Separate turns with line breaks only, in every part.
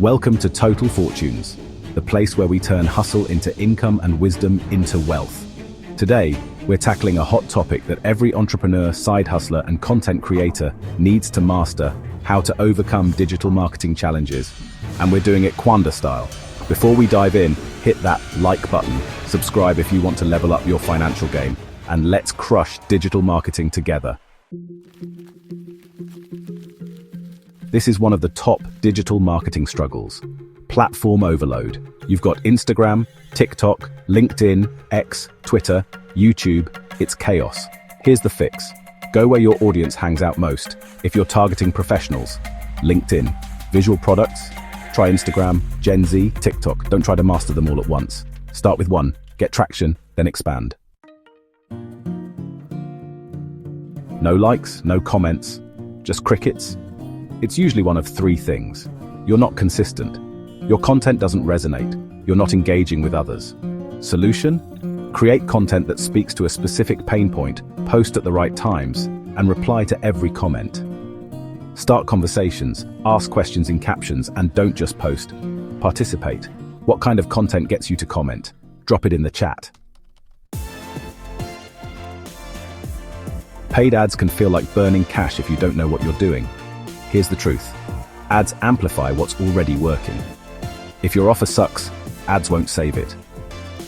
Welcome to Total Fortunes, the place where we turn hustle into income and wisdom into wealth. Today, we're tackling a hot topic that every entrepreneur, side hustler, and content creator needs to master: how to overcome digital marketing challenges. And we're doing it Kwanda style. Before we dive in, hit that like button, subscribe if you want to level up your financial game, and let's crush digital marketing together. This is one of the top digital marketing struggles: platform overload. You've got Instagram, TikTok, LinkedIn, X, Twitter, YouTube. It's chaos. Here's the fix. Go where your audience hangs out most. If you're targeting professionals, LinkedIn. Visual products? Try Instagram, Gen Z, TikTok. Don't try to master them all at once. Start with one, get traction, then expand. No likes, no comments, just crickets. It's usually one of three things. You're not consistent. Your content doesn't resonate. You're not engaging with others. Solution? Create content that speaks to a specific pain point, post at the right times, and reply to every comment. Start conversations, ask questions in captions, and don't just post. Participate. What kind of content gets you to comment? Drop it in the chat. Paid ads can feel like burning cash if you don't know what you're doing. Here's the truth. Ads amplify what's already working. If your offer sucks, ads won't save it.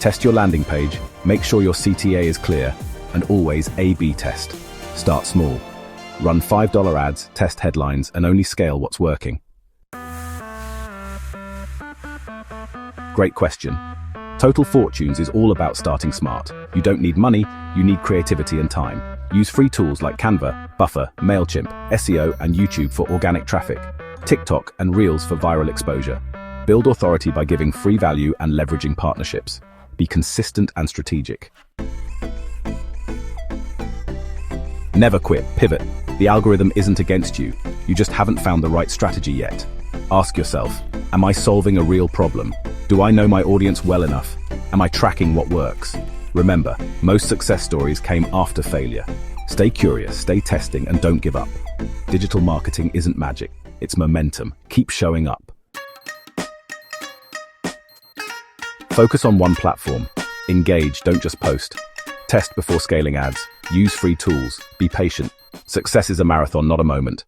Test your landing page, make sure your CTA is clear, and always A/B test. Start small. Run $5 ads, test headlines, and only scale what's working. Great question. Total Fortunes is all about starting smart. You don't need money, you need creativity and time. Use free tools like Canva, Buffer, MailChimp, SEO, and YouTube for organic traffic, TikTok and Reels for viral exposure. Build authority by giving free value and leveraging partnerships. Be consistent and strategic. Never quit, pivot. The algorithm isn't against you. You just haven't found the right strategy yet. Ask yourself, am I solving a real problem? Do I know my audience well enough? Am I tracking what works? Remember, most success stories came after failure. Stay curious, stay testing, and don't give up. Digital marketing isn't magic, it's momentum. Keep showing up. Focus on one platform. Engage, don't just post. Test before scaling ads. Use free tools. Be patient. Success is a marathon, not a moment.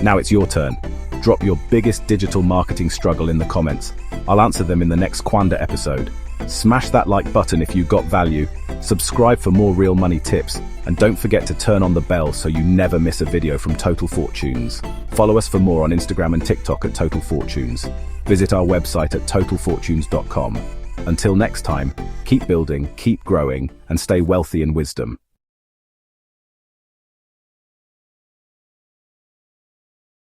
Now it's your turn. Drop your biggest digital marketing struggle in the comments. I'll answer them in the next Kwanda episode. Smash that like button if you got value. Subscribe for more real money tips. And don't forget to turn on the bell so you never miss a video from Total Fortunes. Follow us for more on Instagram and TikTok at Total Fortunes. Visit our website at totalfortunes.com. Until next time, keep building, keep growing, and stay wealthy in wisdom.